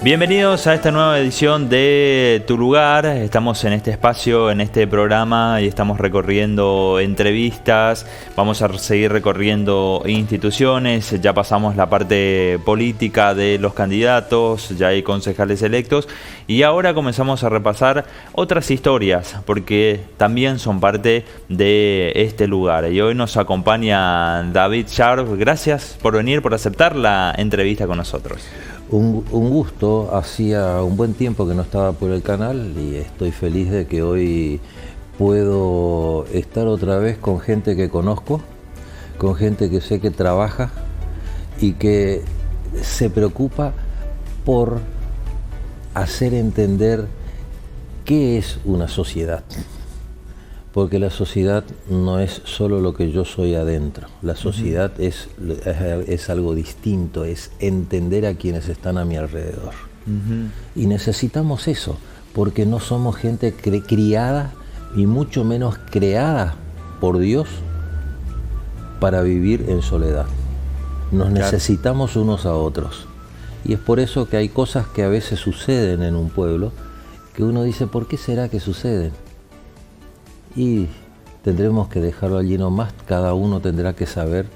Bienvenidos a esta nueva edición de Tu Lugar. Estamos en este espacio, en este programa, y estamos recorriendo entrevistas. Vamos a seguir recorriendo instituciones. Ya pasamos la parte política de los candidatos, ya hay concejales electos, y ahora comenzamos a repasar otras historias, porque también son parte de este lugar. Y hoy nos acompaña David Sharp. Gracias por venir, por aceptar la entrevista con nosotros. Un gusto, hacía un buen tiempo que no estaba por el canal y estoy feliz de que hoy puedo estar otra vez con gente que conozco, con gente que sé que trabaja y que se preocupa por hacer entender qué es una sociedad. Porque la sociedad no es solo lo que yo soy adentro, la sociedad es algo distinto, es entender a quienes están a mi alrededor. Y necesitamos eso, porque no somos gente criada y mucho menos creada por Dios para vivir en soledad. Nos necesitamos unos a otros. Y es por eso que hay cosas que a veces suceden en un pueblo que uno dice, ¿por qué será que suceden? Y tendremos que dejarlo allí nomás, cada uno tendrá que saber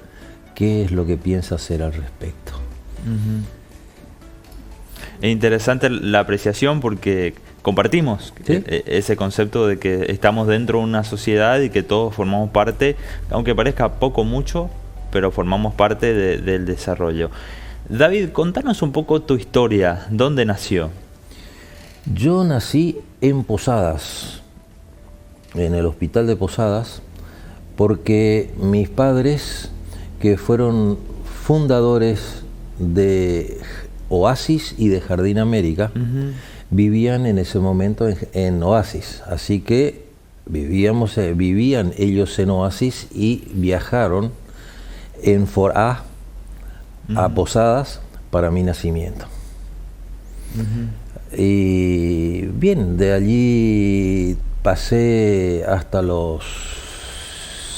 qué es lo que piensa hacer al respecto. Es interesante la apreciación porque compartimos ese concepto de que estamos dentro de una sociedad y que todos formamos parte, aunque parezca poco o mucho, pero formamos parte del desarrollo. David, contanos un poco tu historia, ¿dónde nació? Yo nací en Posadas, en el hospital de Posadas, porque mis padres, que fueron fundadores de Oasis y de Jardín América, vivían en ese momento en Oasis, así que vivían ellos en Oasis y viajaron en Ford A Posadas para mi nacimiento. Y bien, de allí pasé hasta los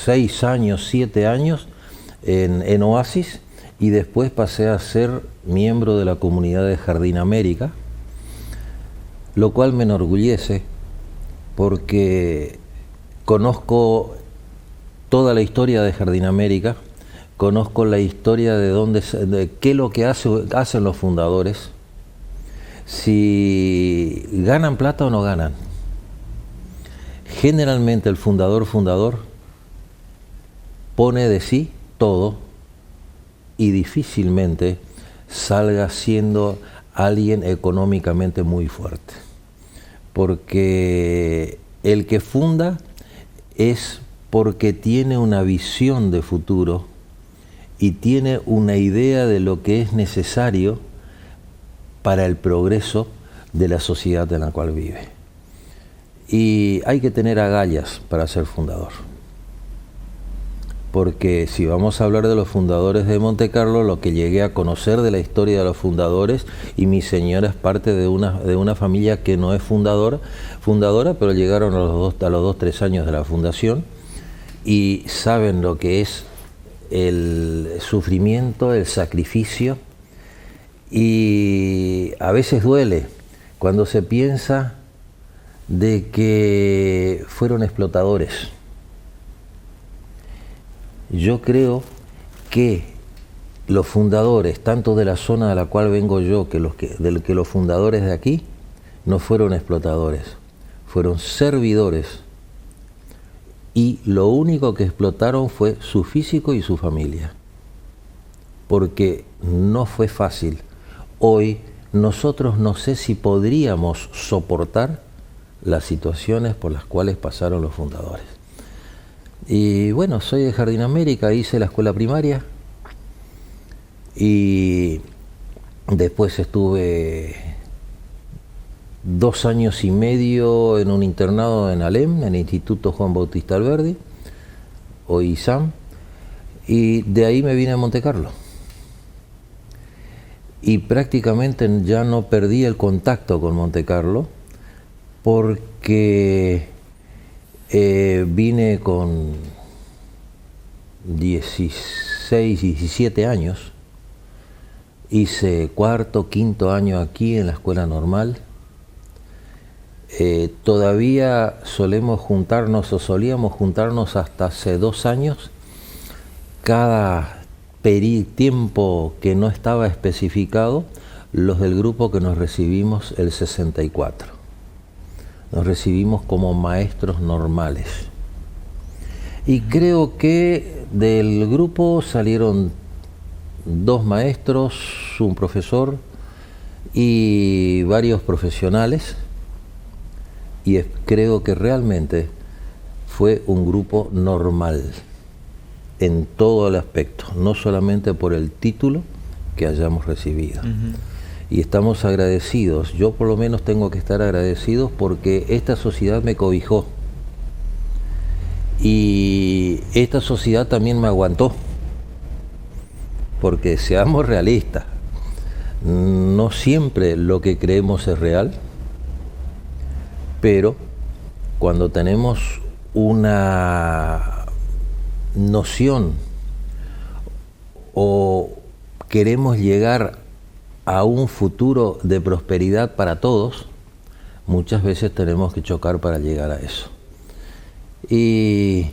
6 años, 7 años en Oasis, y después pasé a ser miembro de la comunidad de Jardín América, lo cual me enorgullece porque conozco toda la historia de Jardín América, conozco la historia de qué es lo que hacen los fundadores, si ganan plata o no ganan. Generalmente el fundador pone de sí todo y difícilmente salga siendo alguien económicamente muy fuerte. Porque el que funda es porque tiene una visión de futuro y tiene una idea de lo que es necesario para el progreso de la sociedad en la cual vive. Y hay que tener agallas para ser fundador. Porque si vamos a hablar de los fundadores de Montecarlo, lo que llegué a conocer de la historia de los fundadores, y mi señora es parte de una familia que no es fundadora, pero llegaron a los 2-3 años de la fundación y saben lo que es el sufrimiento, el sacrificio, y a veces duele cuando se piensa de que fueron explotadores. Yo creo que los fundadores, tanto de la zona de la cual vengo yo, que los fundadores de aquí, no fueron explotadores, fueron servidores. Y lo único que explotaron fue su físico y su familia. Porque no fue fácil. Hoy nosotros no sé si podríamos soportar las situaciones por las cuales pasaron los fundadores. Y bueno, soy de Jardín América, hice la escuela primaria y después estuve 2 años y medio en un internado en Alem, en el Instituto Juan Bautista Alberdi, o ISAM, y de ahí me vine a Montecarlo. Y prácticamente ya no perdí el contacto con Montecarlo, porque vine con 16, 17 años hice cuarto, quinto año aquí en la escuela normal. Todavía solíamos juntarnos hasta hace 2 años, cada tiempo que no estaba especificado, los del grupo que nos recibimos el 64. Nos recibimos como maestros normales. Y creo que del grupo salieron 2 maestros, un profesor y varios profesionales. Y creo que realmente fue un grupo normal en todo el aspecto, no solamente por el título que hayamos recibido. Y estamos agradecidos, yo por lo menos tengo que estar agradecido porque esta sociedad me cobijó. Y esta sociedad también me aguantó, porque seamos realistas, no siempre lo que creemos es real. Pero cuando tenemos una noción o queremos llegar a un futuro de prosperidad para todos, muchas veces tenemos que chocar para llegar a eso. Y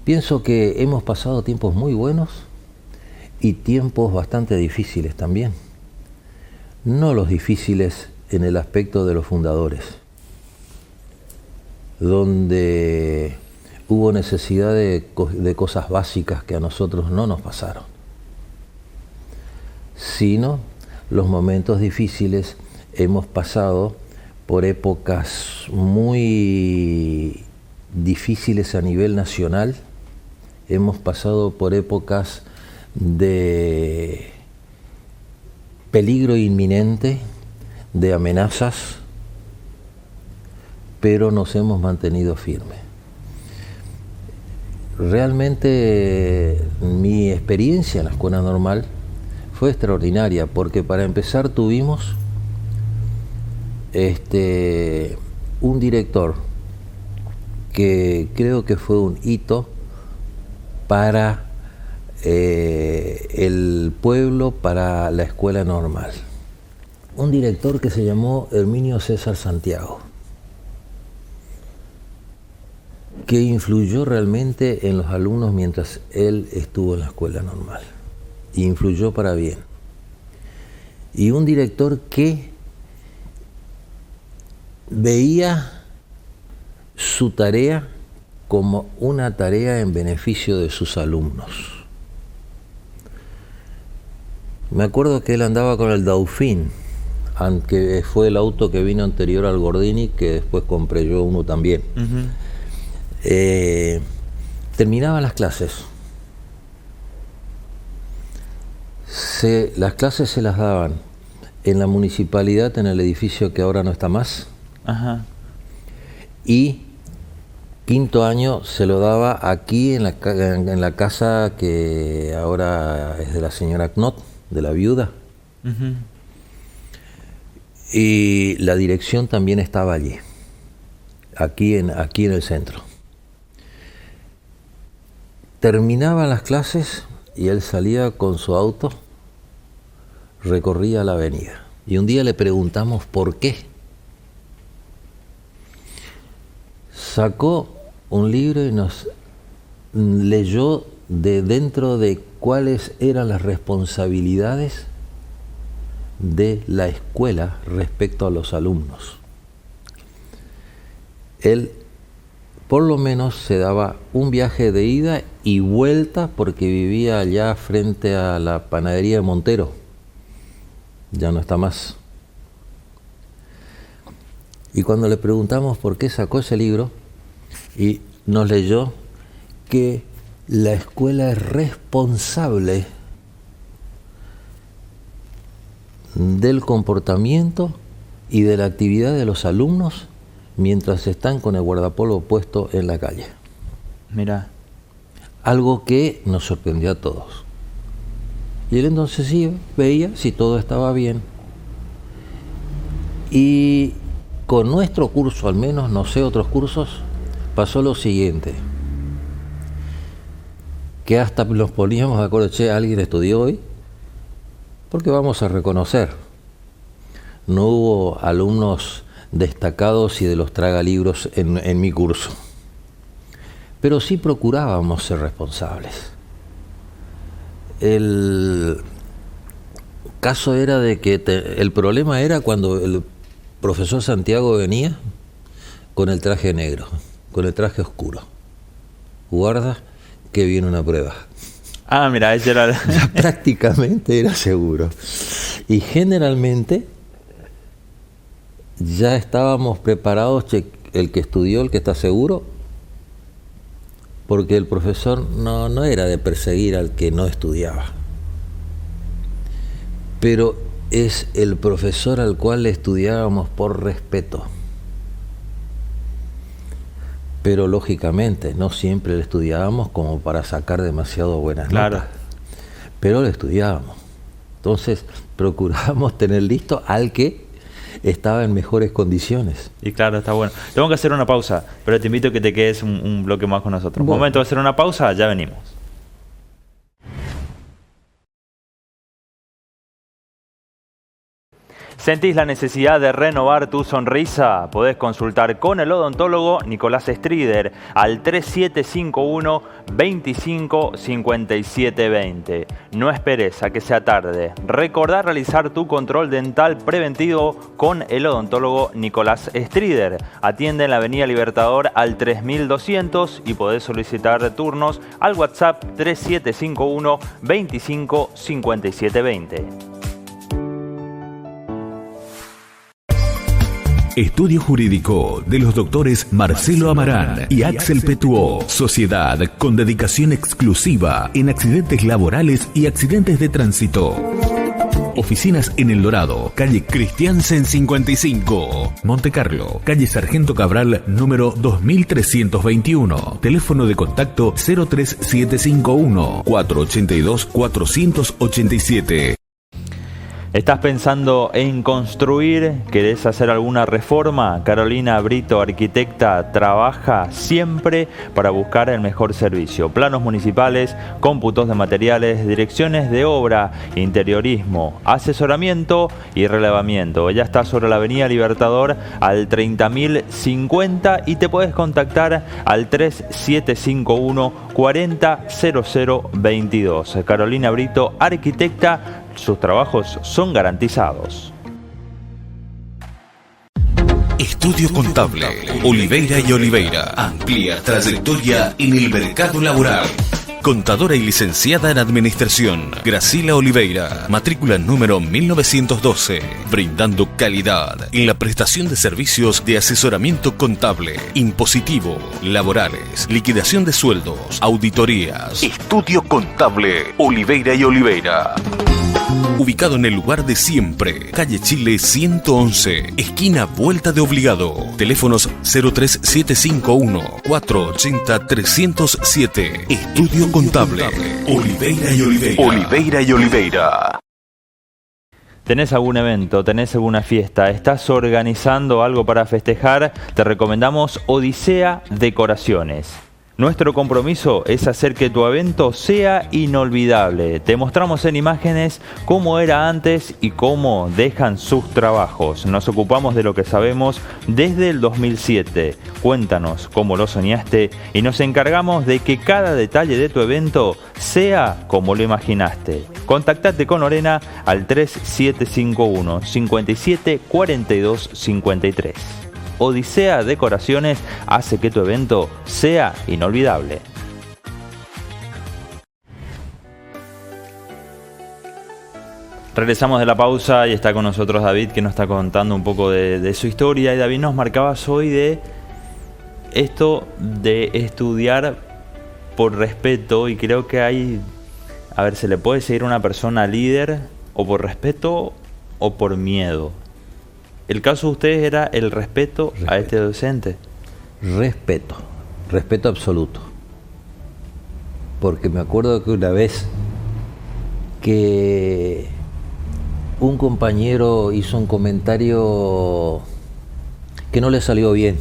pienso que hemos pasado tiempos muy buenos y tiempos bastante difíciles también. No los difíciles en el aspecto de los fundadores, donde hubo necesidad de cosas básicas que a nosotros no nos pasaron, sino los momentos difíciles. Hemos pasado por épocas muy difíciles a nivel nacional, hemos pasado por épocas de peligro inminente, de amenazas, pero nos hemos mantenido firmes. Realmente mi experiencia en la escuela normal fue extraordinaria, porque para empezar tuvimos un director que creo que fue un hito para el pueblo, para la escuela normal. Un director que se llamó Herminio César Santiago, que influyó realmente en los alumnos mientras él estuvo en la escuela normal. Y influyó para bien. Y un director que veía su tarea como una tarea en beneficio de sus alumnos. Me acuerdo que él andaba con el Dauphin, aunque fue el auto que vino anterior al Gordini, que después compré yo uno también. Terminaban las clases. Las clases se las daban en la municipalidad, en el edificio que ahora no está más. Y quinto año se lo daba aquí en la casa que ahora es de la señora Knott, de la viuda. Y la dirección también estaba allí, aquí en el centro. Terminaban las clases y él salía con su auto, recorría la avenida. Y un día le preguntamos por qué. Sacó un libro y nos leyó de dentro de cuáles eran las responsabilidades de la escuela respecto a los alumnos. Él por lo menos se daba un viaje de ida y vuelta, porque vivía allá frente a la panadería de Montero. Ya no está más. Y cuando le preguntamos por qué sacó ese libro, y nos leyó que la escuela es responsable del comportamiento y de la actividad de los alumnos mientras están con el guardapolvo puesto en la calle. Mirá. Algo que nos sorprendió a todos. Y él entonces sí veía si todo estaba bien. Y con nuestro curso, al menos, no sé, otros cursos, pasó lo siguiente. Que hasta nos poníamos de acuerdo, che, ¿alguien estudió hoy? Porque vamos a reconocer, no hubo alumnos destacados y de los tragalibros en mi curso, pero sí procurábamos ser responsables. El caso era de que el problema era cuando el profesor Santiago venía con el traje negro, con el traje oscuro. Guarda que viene una prueba. Ah, mira, ese era... Ya prácticamente era seguro. Y generalmente ya estábamos preparados, el que estudió, el que está seguro, porque el profesor no era de perseguir al que no estudiaba. Pero es el profesor al cual le estudiábamos por respeto. Pero lógicamente no siempre le estudiábamos como para sacar demasiado buenas notas. Pero le estudiábamos. Entonces procurábamos tener listo al que estaba en mejores condiciones. Y claro, está bueno. Tengo que hacer una pausa, pero te invito a que te quedes un bloque más con nosotros. Bueno. Momento de hacer una pausa, ya venimos. ¿Sentís la necesidad de renovar tu sonrisa? Podés consultar con el odontólogo Nicolás Strider al 3751 25 57 20. No esperes a que sea tarde. Recordá realizar tu control dental preventivo con el odontólogo Nicolás Strider. Atiende en la Avenida Libertador al 3200 y podés solicitar turnos al WhatsApp 3751 25 57 20. Estudio Jurídico de los doctores Marcelo Amarán y Axel Petuó. Sociedad con dedicación exclusiva en accidentes laborales y accidentes de tránsito. Oficinas en El Dorado, calle Christiansen 55. Monte Carlo, calle Sargento Cabral, número 2321. Teléfono de contacto 03751 482 487. ¿Estás pensando en construir? ¿Querés hacer alguna reforma? Carolina Brito, arquitecta, trabaja siempre para buscar el mejor servicio. Planos municipales, cómputos de materiales, direcciones de obra, interiorismo, asesoramiento y relevamiento. Ella está sobre la Avenida Libertador al 30.050 y te puedes contactar al 3751 400022. Carolina Brito, arquitecta. Sus trabajos son garantizados. Estudio Contable, Oliveira y Oliveira. Amplia trayectoria en el mercado laboral. Contadora y licenciada en Administración, Graciela Oliveira, matrícula número 1912, brindando calidad en la prestación de servicios de asesoramiento contable, impositivo, laborales, liquidación de sueldos, auditorías. Estudio Contable, Oliveira y Oliveira. Ubicado en el lugar de siempre, calle Chile 111, esquina Vuelta de Obligado. Teléfonos 03751 480 307. Estudio Contable, Oliveira y Oliveira. Oliveira y Oliveira. ¿Tenés algún evento? ¿Tenés alguna fiesta? ¿Estás organizando algo para festejar? Te recomendamos Odisea Decoraciones. Nuestro compromiso es hacer que tu evento sea inolvidable. Te mostramos en imágenes cómo era antes y cómo dejan sus trabajos. Nos ocupamos de lo que sabemos desde el 2007. Cuéntanos cómo lo soñaste y nos encargamos de que cada detalle de tu evento sea como lo imaginaste. Contactate con Lorena al 3751 57 42 53. Odisea Decoraciones hace que tu evento sea inolvidable. Regresamos de la pausa y está con nosotros David, que nos está contando un poco de su historia. Y David, nos marcabas hoy de esto de estudiar por respeto, y creo que hay, a ver, se le puede seguir a una persona líder o por respeto o por miedo. El caso de ustedes era el respeto a este docente. Respeto absoluto. Porque me acuerdo que una vez que un compañero hizo un comentario que no le salió bien,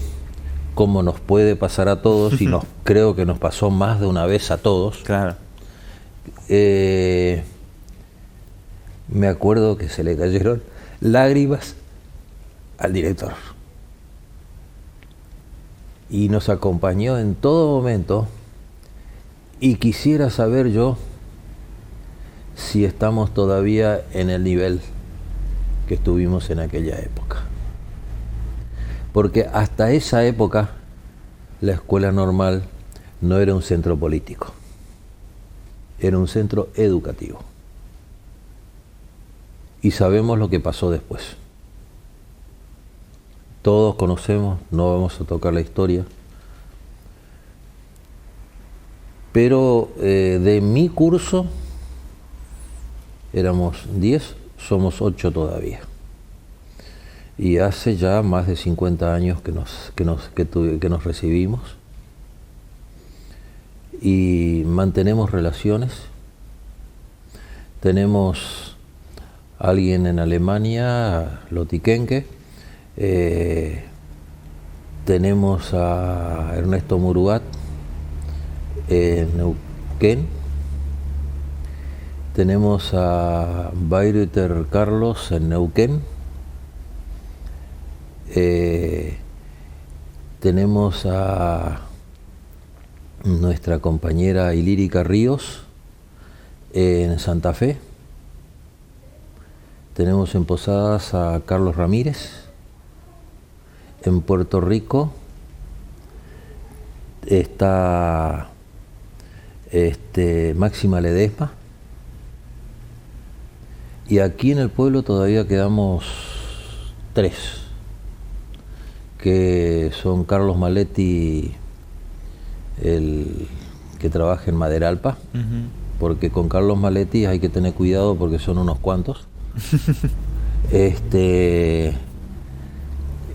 como nos puede pasar a todos, y creo que nos pasó más de una vez a todos. Claro. Me acuerdo que se le cayeron lágrimas al director. Y nos acompañó en todo momento, y quisiera saber yo si estamos todavía en el nivel que estuvimos en aquella época. Porque hasta esa época la escuela normal no era un centro político, era un centro educativo. Y sabemos lo que pasó después. Todos conocemos, no vamos a tocar la historia, pero de mi curso éramos 10, somos 8 todavía. Y hace ya más de 50 años que nos recibimos y mantenemos relaciones. Tenemos a alguien en Alemania, Loti Kenke, tenemos a Ernesto Murugat en Neuquén, tenemos a Bayreuther Carlos en Neuquén, tenemos a nuestra compañera Ilírica Ríos en Santa Fe, tenemos en Posadas a Carlos Ramírez, en Puerto Rico está Máxima Ledesma, y aquí en el pueblo todavía quedamos 3, que son Carlos Maletti, el que trabaja en Maderalpa, porque con Carlos Maletti hay que tener cuidado porque son unos cuantos.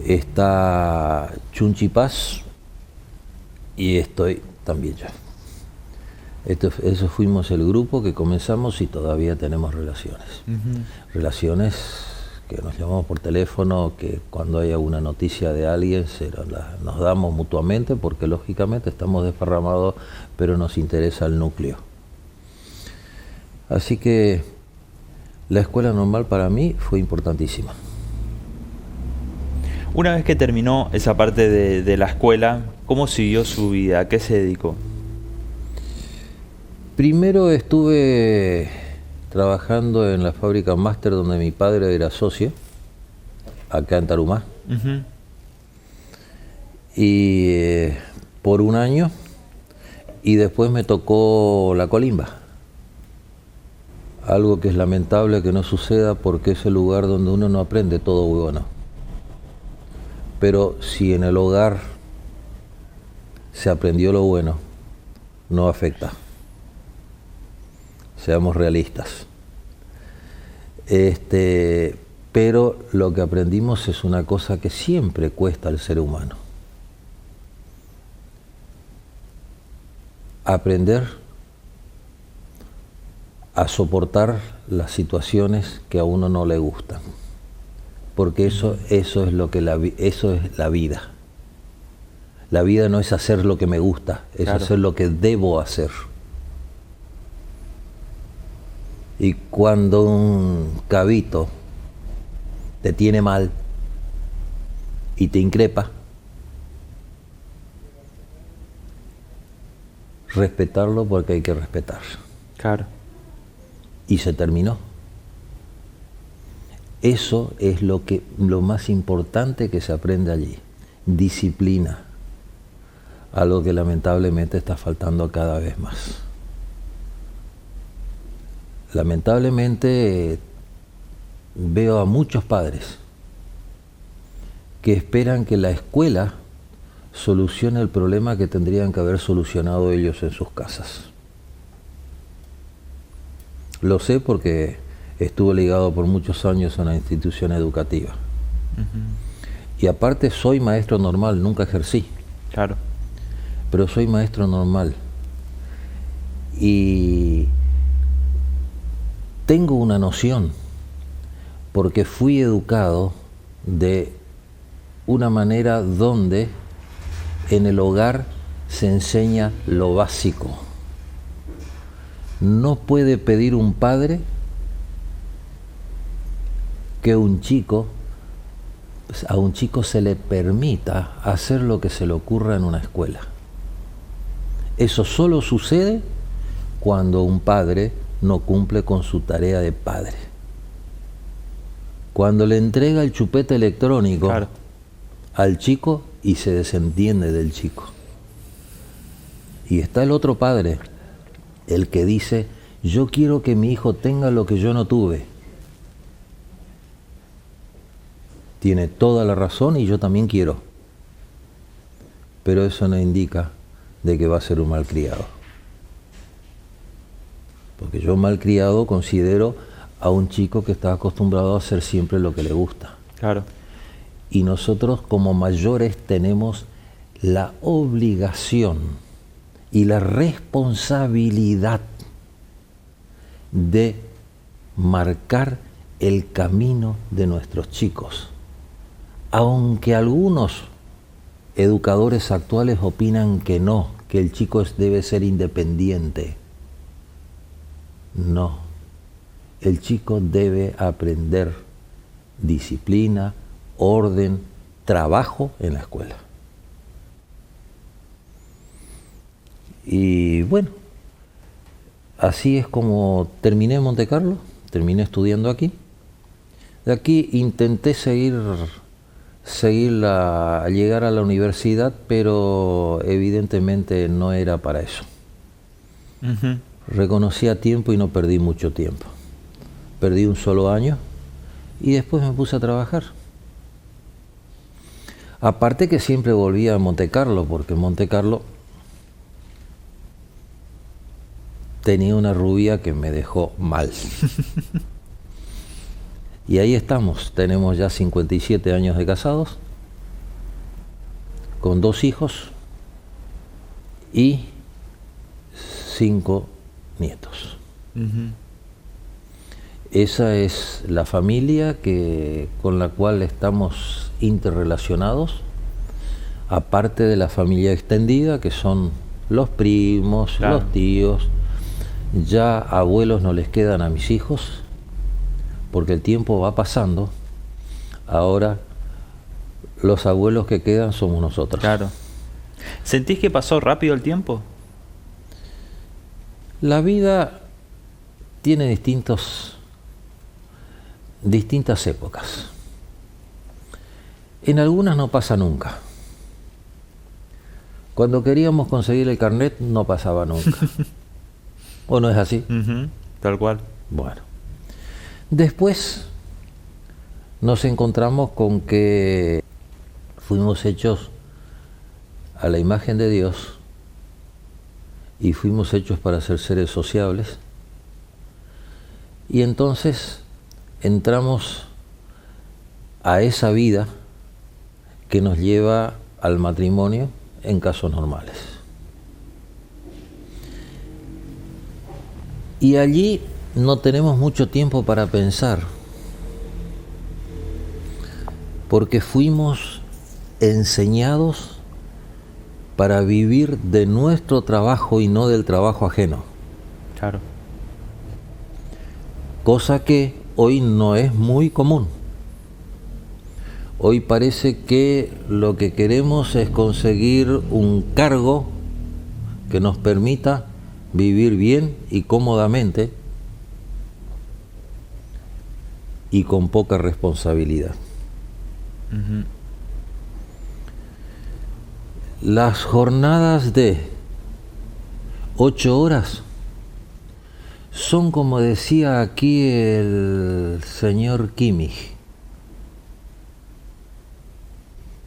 Está Chunchi Paz y estoy también yo. Eso fuimos el grupo que comenzamos y todavía tenemos relaciones. Relaciones que nos llamamos por teléfono, que cuando hay alguna noticia de alguien nos damos mutuamente, porque lógicamente estamos desparramados, pero nos interesa el núcleo. Así que la escuela normal para mí fue importantísima. Una vez que terminó esa parte de la escuela, ¿cómo siguió su vida? ¿A qué se dedicó? Primero estuve trabajando en la fábrica Máster, donde mi padre era socio, acá en Tarumá. Y por un año, y después me tocó la colimba. Algo que es lamentable que no suceda, porque es el lugar donde uno no aprende todo bueno. Pero si en el hogar se aprendió lo bueno, no afecta. Seamos realistas. Pero lo que aprendimos es una cosa que siempre cuesta al ser humano. Aprender a soportar las situaciones que a uno no le gustan. Porque eso es eso es la vida. La vida no es hacer lo que me gusta, es hacer lo que debo hacer. Y cuando un cabito te tiene mal y te increpa, respetarlo, porque hay que respetar. Claro. Y se terminó. Eso es lo más importante que se aprende allí. Disciplina. Algo que lamentablemente está faltando cada vez más. Lamentablemente veo a muchos padres que esperan que la escuela solucione el problema que tendrían que haber solucionado ellos en sus casas. Lo sé porque estuve ligado por muchos años a una institución educativa. Y aparte soy maestro normal, nunca ejercí. Claro. Pero soy maestro normal. Y tengo una noción, porque fui educado de una manera donde en el hogar se enseña lo básico. No puede pedir un padre que a un chico se le permita hacer lo que se le ocurra en una escuela. Eso solo sucede cuando un padre no cumple con su tarea de padre. Cuando le entrega el chupete electrónico, claro, al chico y se desentiende del chico. Y está el otro padre, el que dice, yo quiero que mi hijo tenga lo que yo no tuve. Tiene toda la razón y yo también quiero. Pero eso no indica de que va a ser un malcriado. Porque yo malcriado considero a un chico que está acostumbrado a hacer siempre lo que le gusta. Claro. Y nosotros como mayores tenemos la obligación y la responsabilidad de marcar el camino de nuestros chicos. Aunque algunos educadores actuales opinan que no, que el chico debe ser independiente. No, el chico debe aprender disciplina, orden, trabajo en la escuela. Y bueno, así es como terminé en Monte Carlo, terminé estudiando aquí. De aquí intenté llegar a la universidad, pero evidentemente no era para eso. Uh-huh. Reconocí a tiempo y no perdí mucho tiempo. Perdí un solo año y después me puse a trabajar. Aparte que siempre volvía a Monte Carlo, porque en Monte Carlo tenía una rubia que me dejó mal. Y ahí estamos, tenemos ya 57 años de casados, con 2 hijos y 5 nietos. Uh-huh. Esa es la familia con la cual estamos interrelacionados, aparte de la familia extendida, que son los primos, claro, los tíos. Ya abuelos no les quedan a mis hijos, porque el tiempo va pasando. Ahora los abuelos que quedan somos nosotros. Claro. ¿Sentís que pasó rápido el tiempo? La vida tiene distintas épocas. En algunas no pasa nunca. Cuando queríamos conseguir el carnet no pasaba nunca. ¿O no es así? Uh-huh, tal cual. Bueno. Después nos encontramos con que fuimos hechos a la imagen de Dios y fuimos hechos para ser seres sociables. Y entonces entramos a esa vida que nos lleva al matrimonio en casos normales. Y allí no tenemos mucho tiempo para pensar, porque fuimos enseñados para vivir de nuestro trabajo y no del trabajo ajeno. Claro. Cosa que hoy no es muy común. Hoy parece que lo que queremos es conseguir un cargo que nos permita vivir bien y cómodamente y con poca responsabilidad. Uh-huh. Las jornadas de 8 horas son, como decía aquí el señor Kimmich,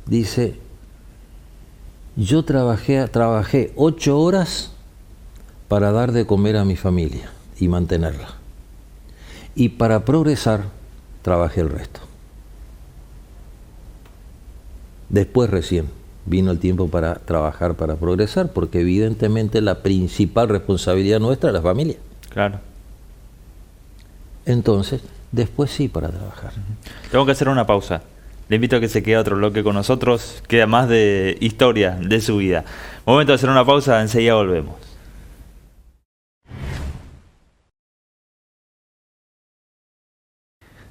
dice, yo trabajé 8 horas para dar de comer a mi familia y mantenerla. Y para progresar, trabajé el resto. Después recién vino el tiempo para trabajar, para progresar, porque evidentemente la principal responsabilidad nuestra es la familia. Claro. Entonces, después sí para trabajar. Tengo que hacer una pausa. Le invito a que se quede otro bloque con nosotros. Queda más de historia de su vida. Momento de hacer una pausa, enseguida volvemos.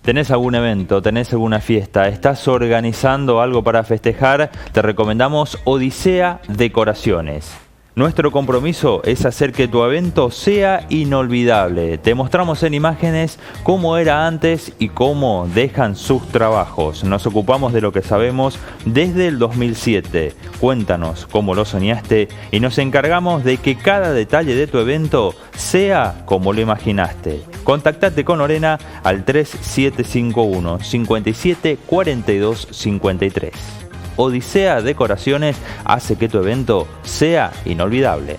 ¿Tenés algún evento? ¿Tenés alguna fiesta? ¿Estás organizando algo para festejar? Te recomendamos Odisea Decoraciones. Nuestro compromiso es hacer que tu evento sea inolvidable. Te mostramos en imágenes cómo era antes y cómo dejan sus trabajos. Nos ocupamos de lo que sabemos desde el 2007. Cuéntanos cómo lo soñaste y nos encargamos de que cada detalle de tu evento sea como lo imaginaste. Contactate con Lorena al 3751 57 42 53. Odisea Decoraciones hace que tu evento sea inolvidable.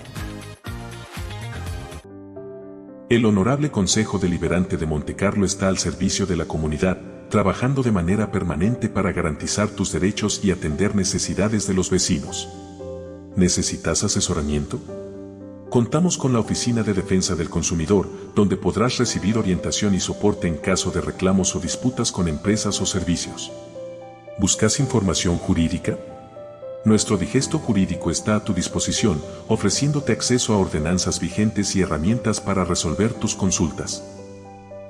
El Honorable Consejo Deliberante de Montecarlo está al servicio de la comunidad, trabajando de manera permanente para garantizar tus derechos y atender necesidades de los vecinos. ¿Necesitas asesoramiento? Contamos con la Oficina de Defensa del Consumidor, donde podrás recibir orientación y soporte en caso de reclamos o disputas con empresas o servicios. ¿Buscas información jurídica? Nuestro digesto jurídico está a tu disposición, ofreciéndote acceso a ordenanzas vigentes y herramientas para resolver tus consultas.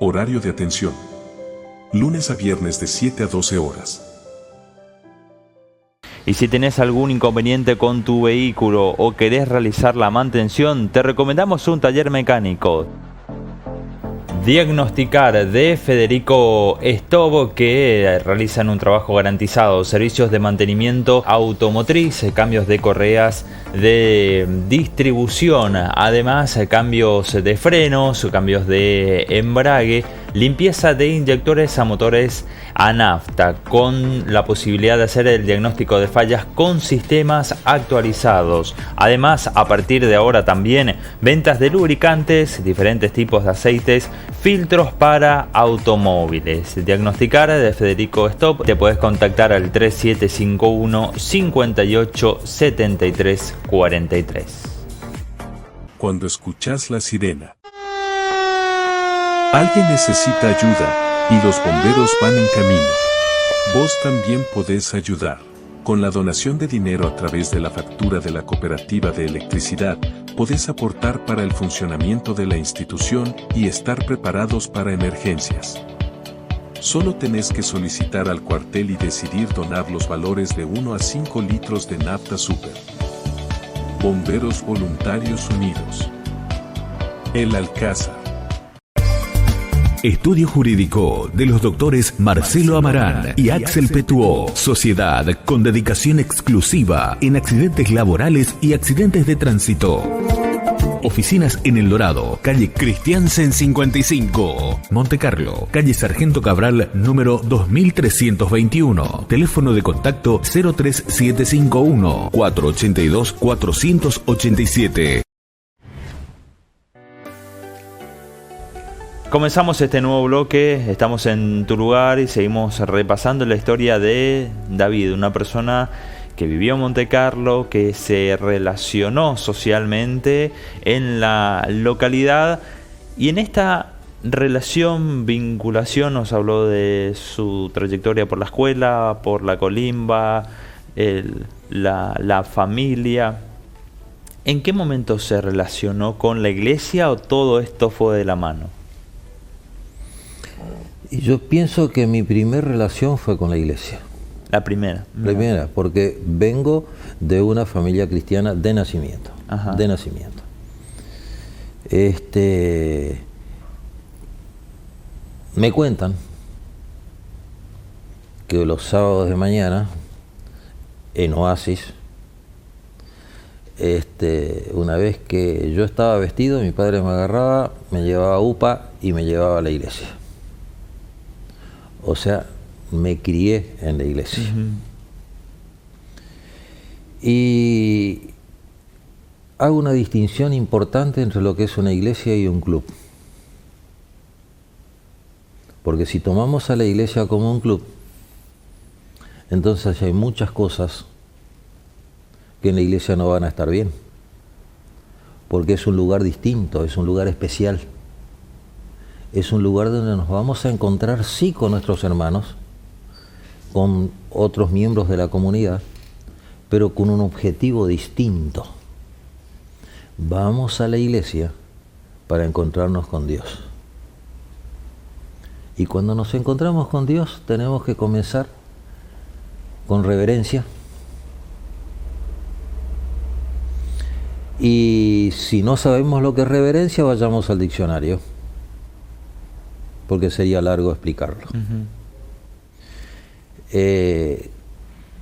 Horario de atención. Lunes a viernes de 7 a 12 horas. Y si tenés algún inconveniente con tu vehículo o querés realizar la mantención, te recomendamos un taller mecánico. Diagnosticar de Federico Stobo, que realizan un trabajo garantizado, servicios de mantenimiento automotriz, cambios de correas de distribución, además cambios de frenos, cambios de embrague, limpieza de inyectores a motores a nafta, con la posibilidad de hacer el diagnóstico de fallas con sistemas actualizados. Además, a partir de ahora también ventas de lubricantes, diferentes tipos de aceites, filtros para automóviles. Diagnosticar de Federico Stop, te puedes contactar al 3751 58 73 43. Cuando escuchas la sirena, alguien necesita ayuda y los bomberos van en camino. Vos también podés ayudar. Con la donación de dinero a través de la factura de la Cooperativa de Electricidad, podés aportar para el funcionamiento de la institución y estar preparados para emergencias. Solo tenés que solicitar al cuartel y decidir donar los valores de 1 a 5 litros de nafta super. Bomberos Voluntarios Unidos. El Alcázar. Estudio Jurídico de los doctores Marcelo Amarán y Axel Petuó. Sociedad con dedicación exclusiva en accidentes laborales y accidentes de tránsito. Oficinas en El Dorado, calle Christiansen 55. Montecarlo, calle Sargento Cabral, número 2321. Teléfono de contacto 03751 482 487. Comenzamos este nuevo bloque, estamos en Tu Lugar y seguimos repasando la historia de David, una persona que vivió en Montecarlo, que se relacionó socialmente en la localidad, y en esta relación, vinculación, nos habló de su trayectoria por la escuela, por la colimba, la familia. ¿En qué momento se relacionó con la iglesia o todo esto fue de la mano? Y yo pienso que mi primera relación fue con la iglesia. La primera. Primera, porque vengo de una familia cristiana de nacimiento. Ajá. De nacimiento. Me cuentan que los sábados de mañana, en Oasis, una vez que yo estaba vestido, mi padre me agarraba, me llevaba a UPA y me llevaba a la iglesia. O sea, me crié en la iglesia. Uh-huh. Y hago una distinción importante entre lo que es una iglesia y un club. Porque si tomamos a la iglesia como un club, entonces hay muchas cosas que en la iglesia no van a estar bien. Porque es un lugar distinto, es un lugar especial. Es un lugar donde nos vamos a encontrar, sí, con nuestros hermanos, con otros miembros de la comunidad, pero con un objetivo distinto. Vamos a la iglesia para encontrarnos con Dios. Y cuando nos encontramos con Dios tenemos que comenzar con reverencia. Y si no sabemos lo que es reverencia, vayamos al diccionario, porque sería largo explicarlo.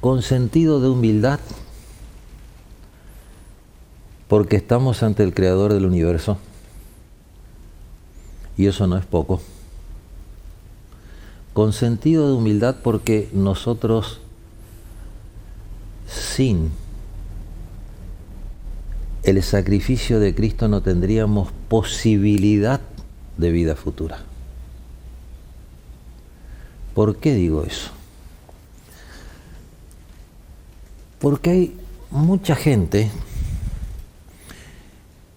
Con sentido de humildad, porque estamos ante el Creador del universo, y eso no es poco. Con sentido de humildad, porque nosotros sin el sacrificio de Cristo no tendríamos posibilidad de vida futura. ¿Por qué digo eso? Porque hay mucha gente,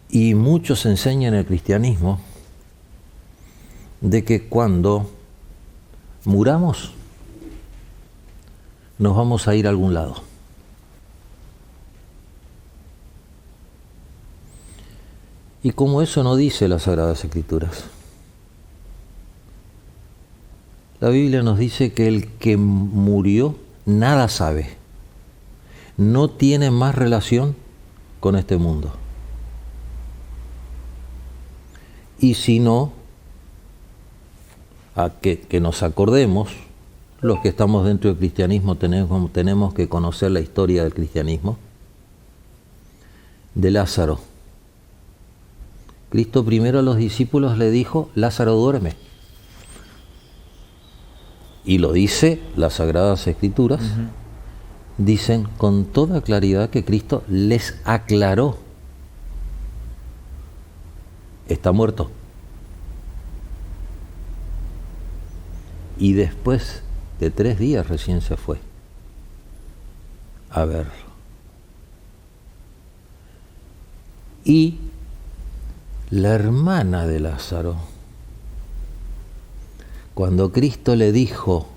y muchos enseñan el cristianismo, de que cuando muramos nos vamos a ir a algún lado. Y como eso no dice las Sagradas Escrituras, la Biblia nos dice que el que murió nada sabe, no tiene más relación con este mundo. Y si no, a que nos acordemos, los que estamos dentro del cristianismo tenemos que conocer la historia del cristianismo, de Lázaro. Cristo primero a los discípulos le dijo, Lázaro duerme. Y lo dice las Sagradas Escrituras, dicen con toda claridad que Cristo les aclaró, está muerto. Y después de 3 días recién se fue a verlo. Y la hermana de Lázaro, cuando Cristo le dijo,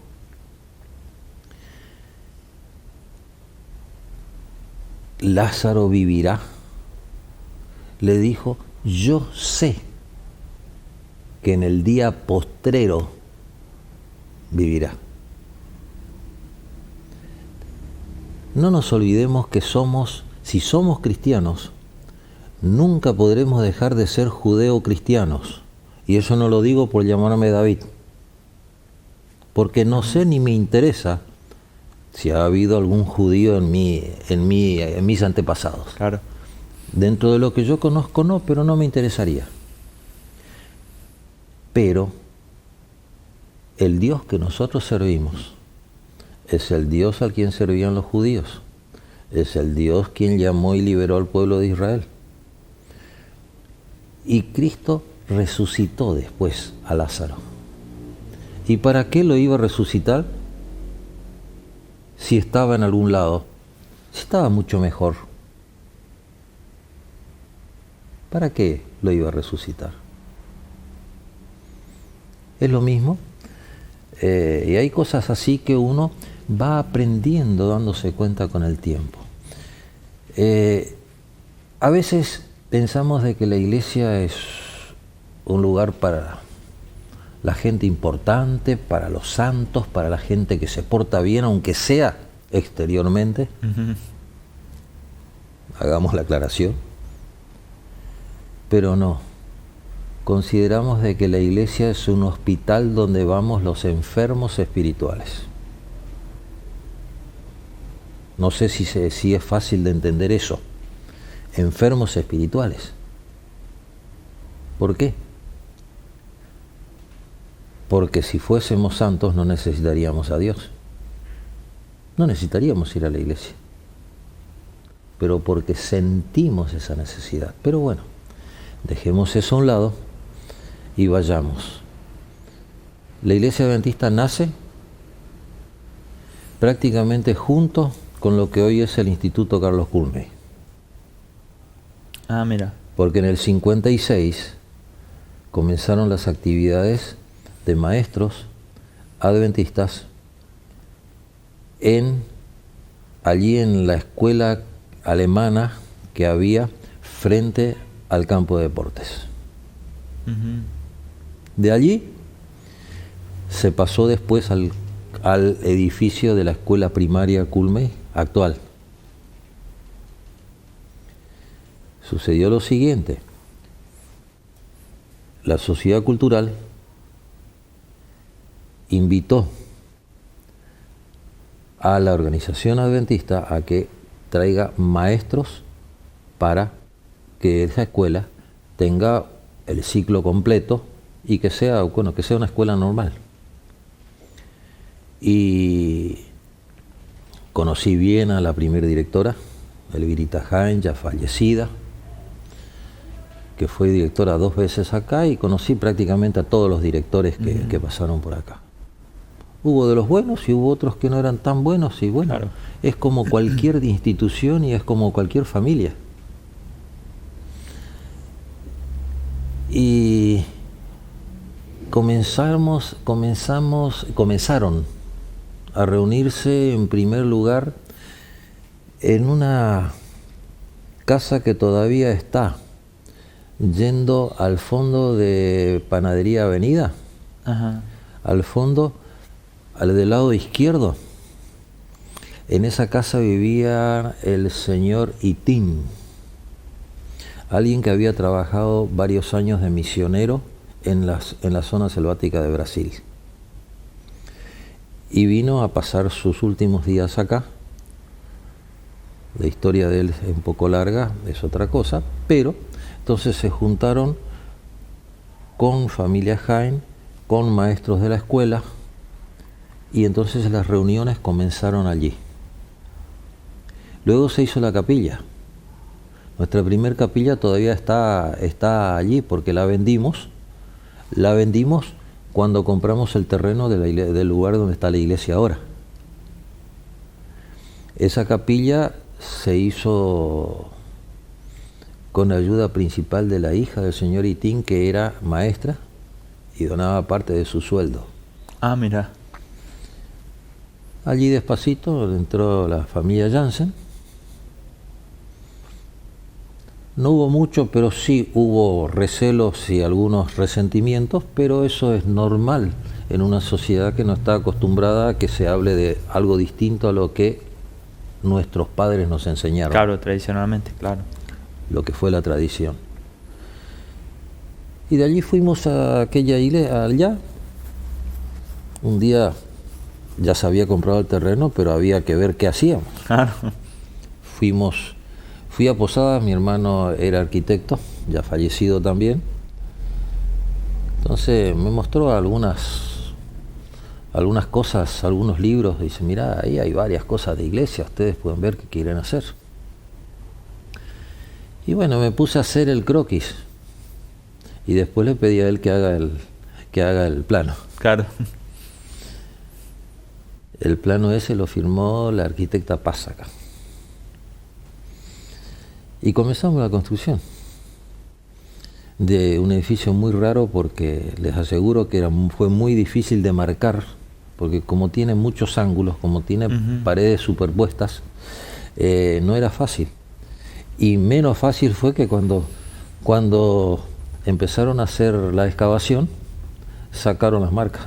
Lázaro vivirá, le dijo, yo sé que en el día postrero vivirá. No nos olvidemos que si somos cristianos, nunca podremos dejar de ser judeo-cristianos. Y eso no lo digo por llamarme David, porque no sé ni me interesa si ha habido algún judío en mis antepasados. Claro. Dentro de lo que yo conozco no, pero no me interesaría. Pero el Dios que nosotros servimos es el Dios al quien servían los judíos. Es el Dios quien llamó y liberó al pueblo de Israel. Y Cristo resucitó después a Lázaro. ¿Y para qué lo iba a resucitar? Si estaba en algún lado, si estaba mucho mejor. ¿Para qué lo iba a resucitar? Es lo mismo. Y hay cosas así que uno va aprendiendo dándose cuenta con el tiempo. A veces pensamos de que la iglesia es un lugar para la gente importante, para los santos, para la gente que se porta bien, aunque sea exteriormente. Hagamos la aclaración. Pero no. Consideramos de que la iglesia es un hospital donde vamos los enfermos espirituales. No sé si es fácil de entender eso. Enfermos espirituales. ¿Por qué? Porque si fuésemos santos no necesitaríamos a Dios. No necesitaríamos ir a la iglesia. Pero porque sentimos esa necesidad. Pero bueno, dejemos eso a un lado y vayamos. La Iglesia Adventista nace prácticamente junto con lo que hoy es el Instituto Carlos Culme. Ah, mira. Porque en el 56 comenzaron las actividades de maestros adventistas allí en la escuela alemana que había frente al campo de deportes. De allí se pasó después al edificio de la escuela primaria Culmey actual. Sucedió lo siguiente: la sociedad cultural invitó a la organización adventista a que traiga maestros para que esa escuela tenga el ciclo completo y que sea una escuela normal. Y conocí bien a la primera directora, Elvirita Jaén, ya fallecida, que fue directora 2 veces acá, y conocí prácticamente a todos los directores que pasaron por acá. Hubo de los buenos y hubo otros que no eran tan buenos, y bueno, claro, es como cualquier institución y es como cualquier familia. Y comenzaron a reunirse en primer lugar en una casa que todavía está yendo al fondo de Panadería Avenida. Ajá. Al fondo, al del lado izquierdo. En esa casa vivía el señor Itín, alguien que había trabajado varios años de misionero en la zona selvática de Brasil. Y vino a pasar sus últimos días acá. La historia de él es un poco larga, es otra cosa, pero entonces se juntaron con familia Jaén, con maestros de la escuela, y entonces las reuniones comenzaron allí. Luego se hizo la capilla. Nuestra primer capilla todavía está allí porque la vendimos cuando compramos el terreno del lugar donde está la iglesia ahora. Esa capilla se hizo con ayuda principal de la hija del señor Itín, que era maestra y donaba parte de su sueldo. Ah, mira. Allí despacito entró la familia Jansen. No hubo mucho, pero sí hubo recelos y algunos resentimientos, pero eso es normal en una sociedad que no está acostumbrada a que se hable de algo distinto a lo que nuestros padres nos enseñaron. Claro, tradicionalmente, claro. Lo que fue la tradición. Y de allí fuimos a aquella iglesia, allá. Un día ya se había comprado el terreno, pero había que ver qué hacíamos. Claro. Fui a Posadas, mi hermano era arquitecto, ya fallecido también. Entonces me mostró algunas cosas, algunos libros. Dice, mirá, ahí hay varias cosas de iglesia, ustedes pueden ver qué quieren hacer. Y bueno, me puse a hacer el croquis. Y después le pedí a él que haga el plano. Claro. El plano ese lo firmó la arquitecta Pásaca. Y comenzamos la construcción de un edificio muy raro, porque les aseguro que fue muy difícil de marcar, porque como tiene muchos ángulos, como tiene paredes superpuestas, no era fácil. Y menos fácil fue que cuando empezaron a hacer la excavación, sacaron las marcas.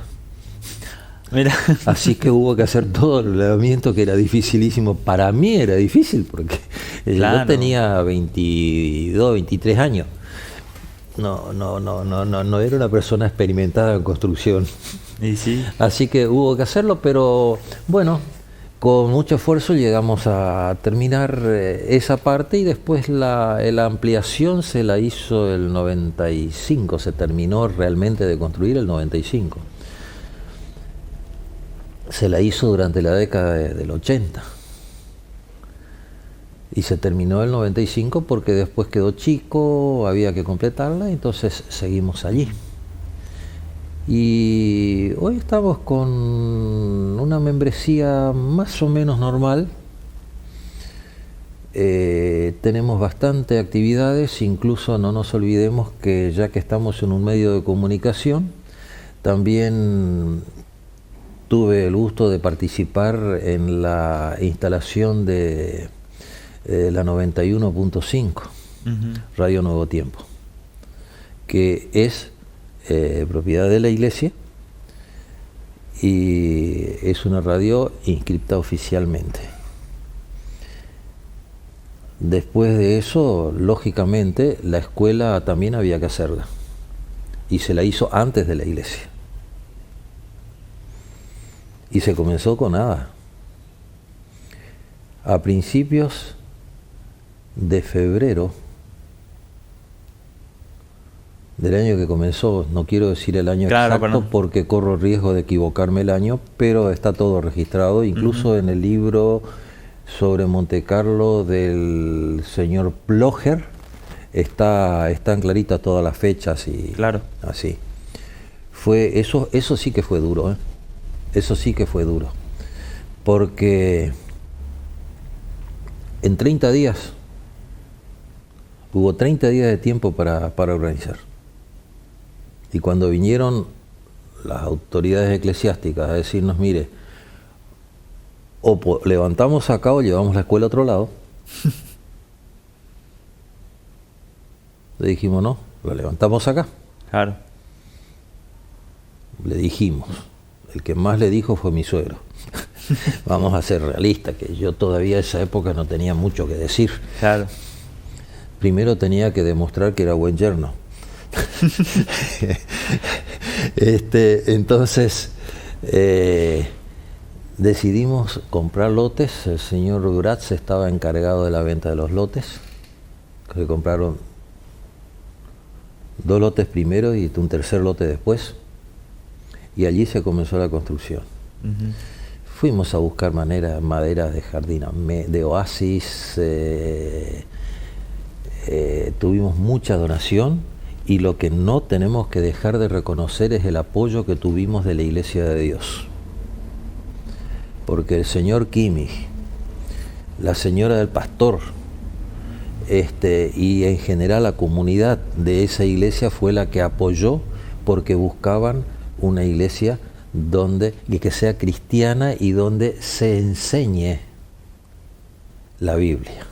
Mira. Así que hubo que hacer todo el relevamiento, que era dificilísimo. Para mí era difícil, porque claro, yo tenía 22, 23 años. No era una persona experimentada en construcción. ¿Y sí? Así que hubo que hacerlo, pero bueno, con mucho esfuerzo llegamos a terminar esa parte, y después la ampliación se la hizo el 95, se terminó realmente de construir el 95. Se la hizo durante la década del 80 y se terminó el 95 porque después quedó chico, había que completarla, entonces seguimos allí. Y hoy estamos con una membresía más o menos normal. Tenemos bastante actividades, incluso no nos olvidemos que ya que estamos en un medio de comunicación, también tuve el gusto de participar en la instalación de la 91.5, Radio Nuevo Tiempo, que es propiedad de la iglesia, y es una radio inscripta oficialmente. Después de eso, lógicamente, la escuela también había que hacerla, y se la hizo antes de la iglesia. Y se comenzó con nada. A principios de febrero del año que comenzó, no quiero decir el año exacto porque corro riesgo de equivocarme el año, pero está todo registrado, incluso en el libro sobre Montecarlo del señor Plocher están claritas todas las fechas y así. Fue eso sí que fue duro, ¿eh? Eso sí que fue duro, porque en 30 días hubo 30 días de tiempo para organizar. Y cuando vinieron las autoridades eclesiásticas a decirnos, mire, o levantamos acá o llevamos la escuela a otro lado, le dijimos, no, la levantamos acá. Claro. Le dijimos, el que más le dijo fue mi suegro. Vamos a ser realistas, que yo todavía en esa época no tenía mucho que decir. Claro. Primero tenía que demostrar que era buen yerno. Entonces decidimos comprar lotes. El señor Gratz estaba encargado de la venta de los lotes. Se compraron 2 lotes primero y un tercer lote después, y allí se comenzó la construcción. Fuimos a buscar maderas de jardín, de oasis, tuvimos mucha donación, y lo que no tenemos que dejar de reconocer es el apoyo que tuvimos de la Iglesia de Dios. Porque el señor Kimmich, la señora del pastor, y en general la comunidad de esa iglesia fue la que apoyó, porque buscaban una iglesia que sea cristiana y donde se enseñe la Biblia.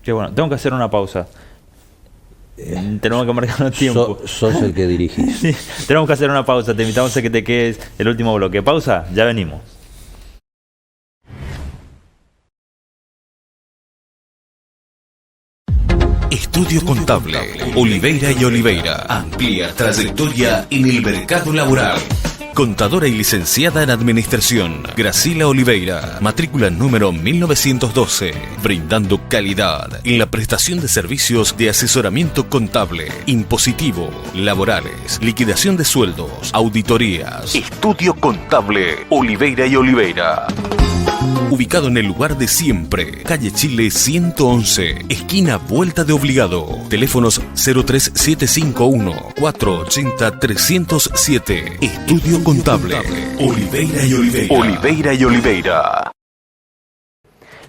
Qué bueno, tengo que hacer una pausa. Tenemos que marcar los tiempos. Sos el que dirigís. Sí, tenemos que hacer una pausa, te invitamos a que te quedes el último bloque. Pausa, ya venimos. Estudio Contable, Oliveira y Oliveira. Amplia trayectoria en el mercado laboral. Contadora y licenciada en Administración, Graciela Oliveira, matrícula número 1912, brindando calidad en la prestación de servicios de asesoramiento contable, impositivo, laborales, liquidación de sueldos, auditorías. Estudio Contable, Oliveira y Oliveira. Ubicado en el lugar de siempre, calle Chile 111, esquina Vuelta de Obligado. Teléfonos 03751-480-307. Estudio Contable, Oliveira y Oliveira. Oliveira y Oliveira.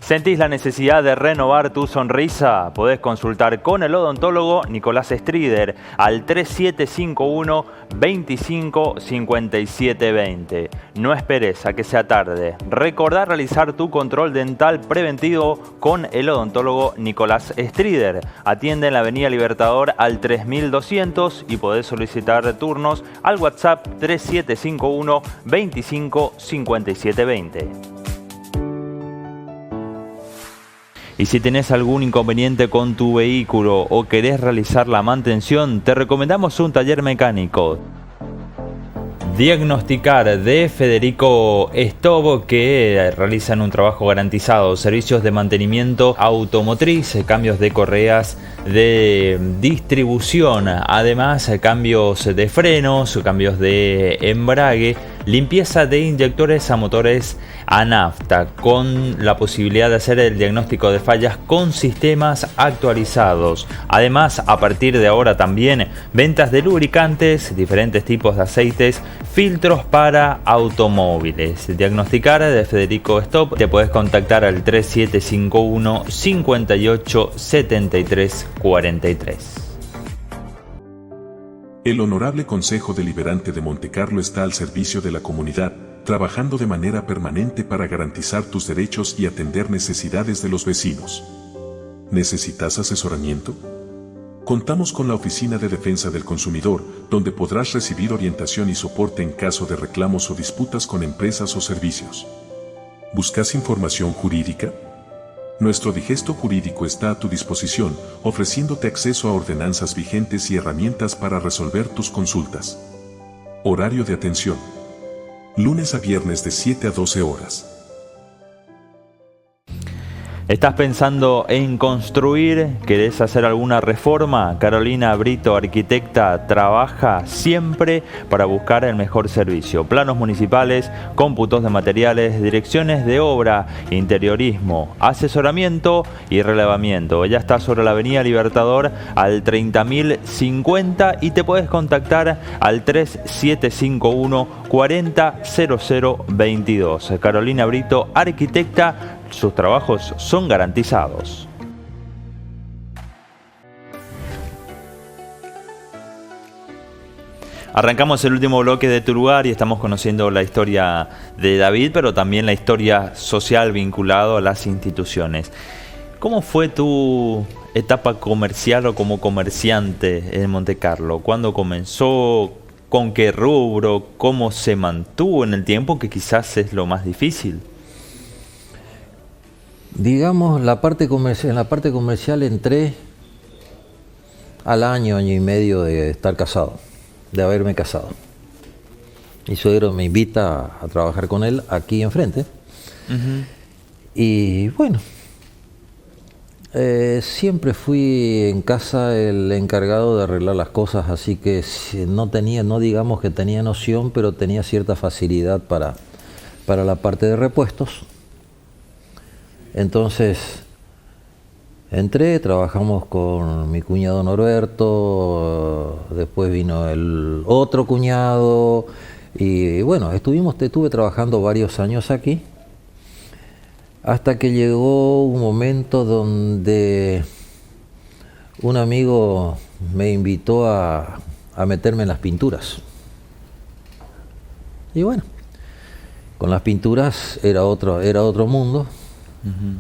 ¿Sentís la necesidad de renovar tu sonrisa? Podés consultar con el odontólogo Nicolás Strider al 3751 25 57 20. No esperes a que sea tarde. Recordá realizar tu control dental preventivo con el odontólogo Nicolás Strider. Atiende en la Avenida Libertador al 3200 y podés solicitar turnos al WhatsApp 3751 25 57 20. Y si tenés algún inconveniente con tu vehículo o querés realizar la mantención, te recomendamos un taller mecánico. Diagnosticar de Federico Stobo, que realizan un trabajo garantizado, servicios de mantenimiento automotriz, cambios de correas de distribución, además cambios de frenos, cambios de embrague, limpieza de inyectores a motores a nafta, con la posibilidad de hacer el diagnóstico de fallas con sistemas actualizados. Además, a partir de ahora también ventas de lubricantes, diferentes tipos de aceites, filtros para automóviles. Diagnosticar de Federico Stobo, te puedes contactar al 3751 58 73 43. El Honorable Consejo Deliberante de Montecarlo está al servicio de la comunidad, trabajando de manera permanente para garantizar tus derechos y atender necesidades de los vecinos. ¿Necesitas asesoramiento? Contamos con la Oficina de Defensa del Consumidor, donde podrás recibir orientación y soporte en caso de reclamos o disputas con empresas o servicios. ¿Buscas información jurídica? Nuestro digesto jurídico está a tu disposición, ofreciéndote acceso a ordenanzas vigentes y herramientas para resolver tus consultas. Horario de atención. Lunes a viernes de 7 a 12 horas. ¿Estás pensando en construir? ¿Querés hacer alguna reforma? Carolina Brito, arquitecta, trabaja siempre para buscar el mejor servicio. Planos municipales, cómputos de materiales, direcciones de obra, interiorismo, asesoramiento y relevamiento. Ella está sobre la Avenida Libertador al 30.050 y te puedes contactar al 3751 400022. Carolina Brito, arquitecta. Sus trabajos son garantizados. Arrancamos el último bloque de Tu Lugar y estamos conociendo la historia de David, pero también la historia social vinculada a las instituciones. ¿Cómo fue tu etapa comercial o como comerciante en Montecarlo? ¿Cuándo comenzó? ¿Con qué rubro? ¿Cómo se mantuvo en el tiempo, que quizás es lo más difícil? Digamos, en la parte comercial entré al año y medio de estar casado, de haberme casado. Mi suegro me invita a trabajar con él aquí enfrente. Uh-huh. Y bueno, siempre fui en casa el encargado de arreglar las cosas, así que no digamos que tenía noción, pero tenía cierta facilidad para la parte de repuestos. Entonces entré, trabajamos con mi cuñado Norberto, después vino el otro cuñado y bueno, estuve trabajando varios años aquí hasta que llegó un momento donde un amigo me invitó a meterme en las pinturas. Y bueno, con las pinturas era otro mundo. Uh-huh.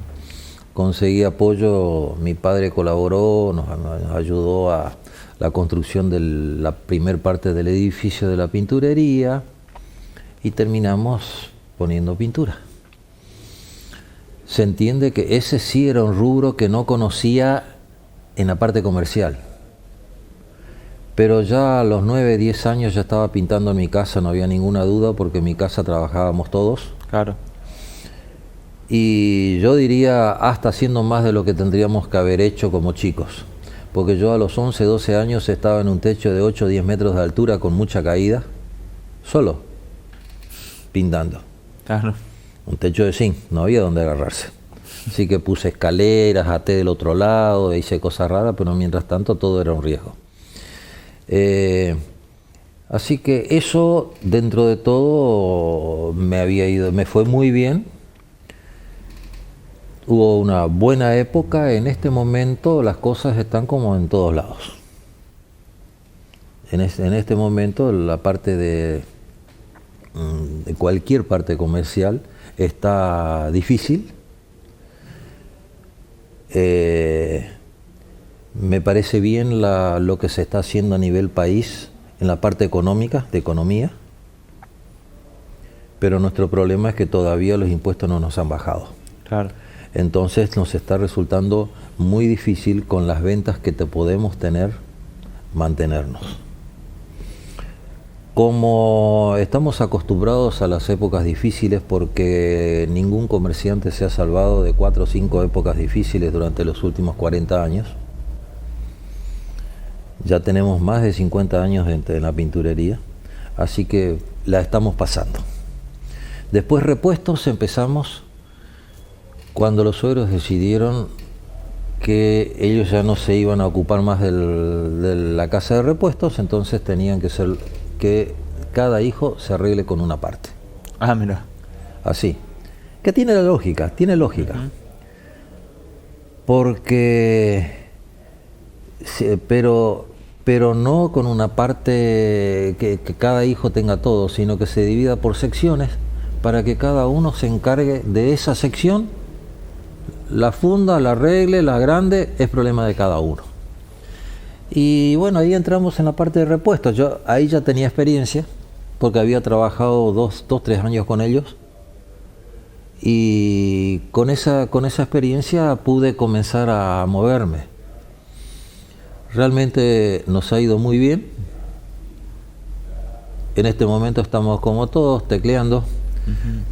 Conseguí apoyo, mi padre colaboró, nos ayudó a la construcción de la primer parte del edificio de la pinturería y terminamos poniendo pintura. Se entiende que ese sí era un rubro que no conocía en la parte comercial, pero ya a los 9, 10 años ya estaba pintando en mi casa, no había ninguna duda, porque en mi casa trabajábamos todos. Claro. Y yo diría hasta haciendo más de lo que tendríamos que haber hecho como chicos, porque yo a los 11, 12 años estaba en un techo de 8 o 10 metros de altura con mucha caída, solo, pintando. Claro. Un techo de zinc, no había donde agarrarse. Así que puse escaleras, até del otro lado, hice cosas raras, pero mientras tanto todo era un riesgo. Así que eso, dentro de todo, me fue muy bien. Hubo una buena época. En este momento las cosas están como en todos lados. En este momento la parte de cualquier parte comercial está difícil. Me parece bien lo que se está haciendo a nivel país en la parte económica, de economía, pero nuestro problema es que todavía los impuestos no nos han bajado. Claro. Entonces nos está resultando muy difícil con las ventas que podemos tener, mantenernos. Como estamos acostumbrados a las épocas difíciles, porque ningún comerciante se ha salvado de 4 o 5 épocas difíciles durante los últimos 40 años, ya tenemos más de 50 años en la pinturería, así que la estamos pasando. Después repuestos empezamos cuando los suegros decidieron que ellos ya no se iban a ocupar más de la casa de repuestos, entonces tenían que ser que cada hijo se arregle con una parte. Ah, mira. Así. Que tiene lógica. Uh-huh. Porque pero no con una parte que cada hijo tenga todo, sino que se divida por secciones para que cada uno se encargue de esa sección. La funda, la arregle, la grande, es problema de cada uno. Y bueno, ahí entramos en la parte de repuestos. Yo ahí ya tenía experiencia, porque había trabajado 3 años con ellos. Y con esa experiencia pude comenzar a moverme. Realmente nos ha ido muy bien. En este momento estamos como todos, tecleando,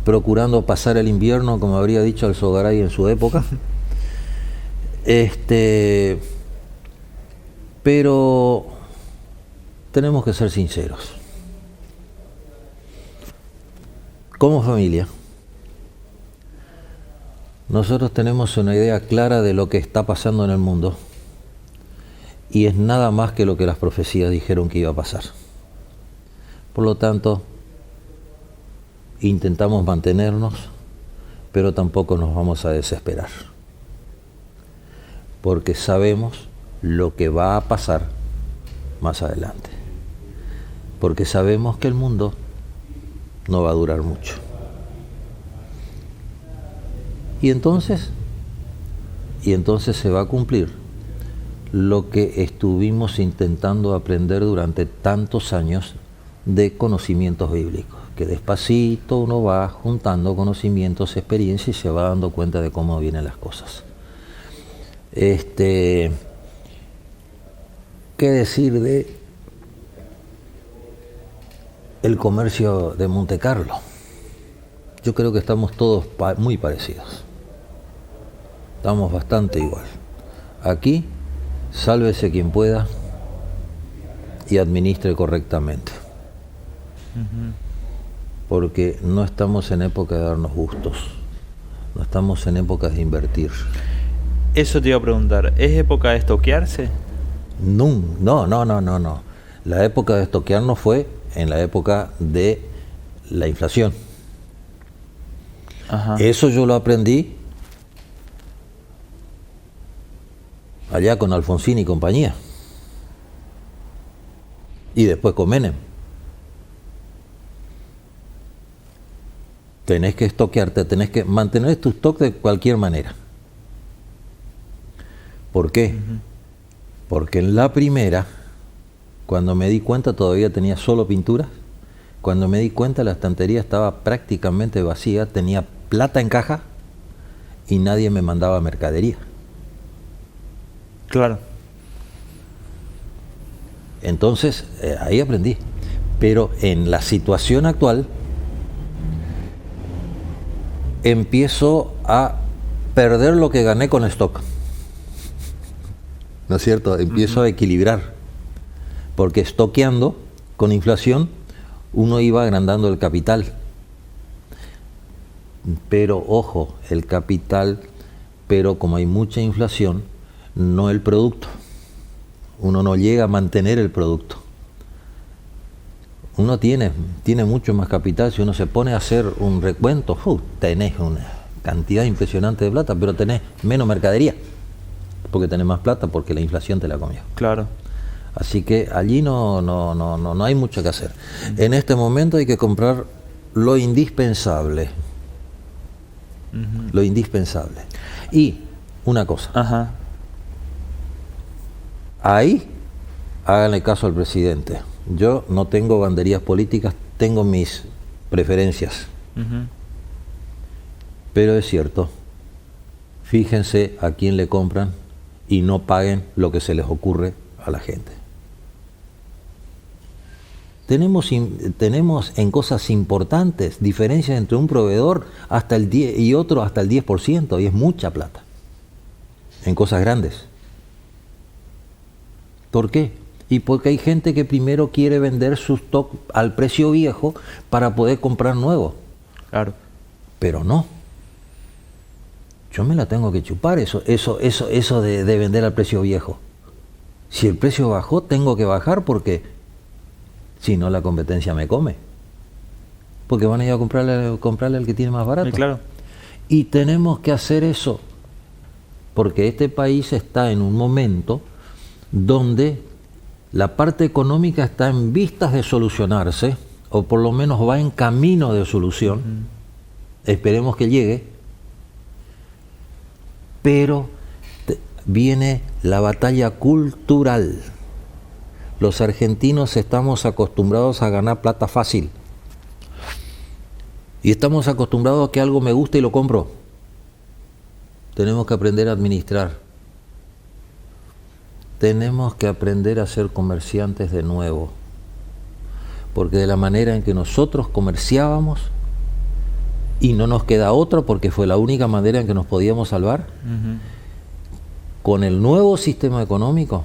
procurando pasar el invierno, como habría dicho Alzogaray en su época. Pero tenemos que ser sinceros. Como familia, nosotros tenemos una idea clara de lo que está pasando en el mundo y es nada más que lo que las profecías dijeron que iba a pasar. Por lo tanto, intentamos mantenernos, pero tampoco nos vamos a desesperar, porque sabemos lo que va a pasar más adelante, porque sabemos que el mundo no va a durar mucho. Y entonces se va a cumplir lo que estuvimos intentando aprender durante tantos años de conocimientos bíblicos, que despacito uno va juntando conocimientos, experiencias y se va dando cuenta de cómo vienen las cosas. ¿Qué decir de el comercio de Monte Carlo? Yo creo que estamos todos muy parecidos. Estamos bastante igual. Aquí, sálvese quien pueda y administre correctamente. Porque no estamos en época de darnos gustos. No estamos en épocas de invertir. Eso te iba a preguntar, ¿es época de estoquearse? No. La época de estoquearnos fue en la época de la inflación. Ajá. Eso yo lo aprendí allá con Alfonsín y compañía. Y después con Menem. Tenés que estoquearte, tenés que mantener tu stock de cualquier manera. ¿Por qué? Porque en la primera, cuando me di cuenta todavía tenía solo pinturas. Cuando me di cuenta la estantería estaba prácticamente vacía, tenía plata en caja y nadie me mandaba mercadería. Claro. Entonces, ahí aprendí. Pero en la situación actual, empiezo a perder lo que gané con stock. ¿No es cierto? Empiezo a equilibrar. Porque estoqueando, con inflación, uno iba agrandando el capital. Pero, ojo, el capital, pero como hay mucha inflación, no el producto. Uno no llega a mantener el producto. Uno tiene mucho más capital. Si uno se pone a hacer un recuento, tenés una cantidad impresionante de plata, pero tenés menos mercadería, porque tenés más plata, porque la inflación te la comió. Claro. Así que allí no hay mucho que hacer. En este momento hay que comprar lo indispensable. Lo indispensable. Y una cosa. Ajá. Ahí háganle caso al presidente. Yo no tengo banderías políticas, tengo mis preferencias. Pero es cierto, fíjense a quién le compran y no paguen lo que se les ocurre a la gente. Tenemos en cosas importantes diferencias entre un proveedor hasta el 10 y otro hasta el 10%, y es mucha plata en cosas grandes. ¿Por qué? Y porque hay gente que primero quiere vender su stock al precio viejo para poder comprar nuevo. Claro. Pero no. Yo me la tengo que chupar eso de vender al precio viejo. Si el precio bajó, tengo que bajar, porque si no la competencia me come. Porque van a ir a comprarle al que tiene más barato. Sí, claro. Y tenemos que hacer eso, porque este país está en un momento donde la parte económica está en vistas de solucionarse, o por lo menos va en camino de solución. Esperemos que llegue. Pero viene la batalla cultural. Los argentinos estamos acostumbrados a ganar plata fácil. Y estamos acostumbrados a que algo me gusta y lo compro. Tenemos que aprender a administrar. Tenemos que aprender a ser comerciantes de nuevo. Porque de la manera en que nosotros comerciábamos, y no nos queda otra porque fue la única manera en que nos podíamos salvar, con el nuevo sistema económico,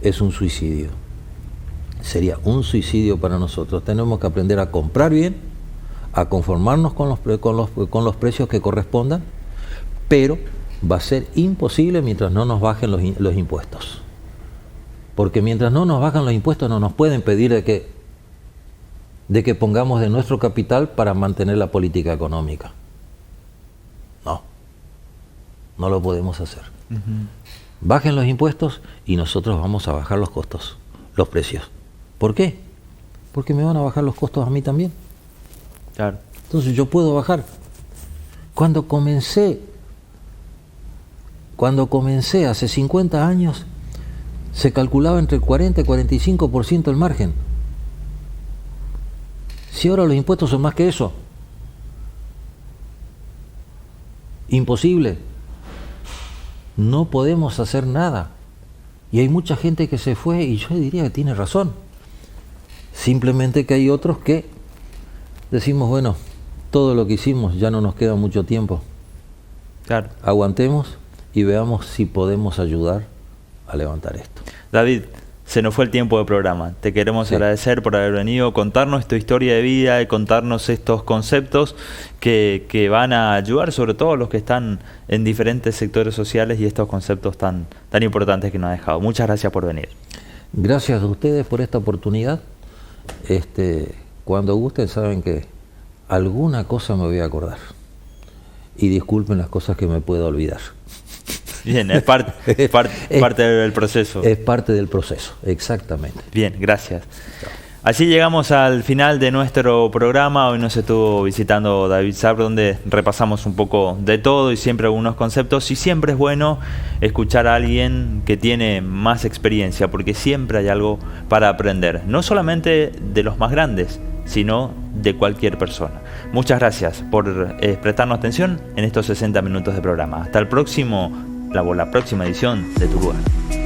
es un suicidio. Sería un suicidio para nosotros. Tenemos que aprender a comprar bien, a conformarnos con los precios que correspondan, pero va a ser imposible mientras no nos bajen los impuestos. Porque mientras no nos bajan los impuestos no nos pueden pedir de que pongamos de nuestro capital para mantener la política económica. No lo podemos hacer. Bajen los impuestos y nosotros vamos a bajar los costos, los precios. ¿Por qué? Porque me van a bajar los costos a mí también. Claro. Entonces yo puedo bajar. Cuando comencé hace 50 años, se calculaba entre el 40 y 45% el margen. Si ahora los impuestos son más que eso, imposible. No podemos hacer nada. Y hay mucha gente que se fue y yo diría que tiene razón. Simplemente que hay otros que decimos, bueno, todo lo que hicimos ya no nos queda mucho tiempo. Claro. Aguantemos y veamos si podemos ayudar a levantar esto. David, se nos fue el tiempo de programa. Te queremos agradecer por haber venido, contarnos tu historia de vida y contarnos estos conceptos que van a ayudar sobre todo a los que están en diferentes sectores sociales y estos conceptos tan importantes que nos ha dejado. Muchas gracias por venir. Gracias a ustedes por esta oportunidad. Cuando gusten saben que alguna cosa me voy a acordar. Y disculpen las cosas que me puedo olvidar. Bien, es parte del proceso. Es parte del proceso, exactamente. Bien, gracias. Así llegamos al final de nuestro programa. Hoy nos estuvo visitando David Saab, donde repasamos un poco de todo y siempre algunos conceptos. Y siempre es bueno escuchar a alguien que tiene más experiencia, porque siempre hay algo para aprender. No solamente de los más grandes, sino de cualquier persona. Muchas gracias por prestarnos atención en estos 60 minutos de programa. Hasta el próximo, la próxima edición de Tu Lugar.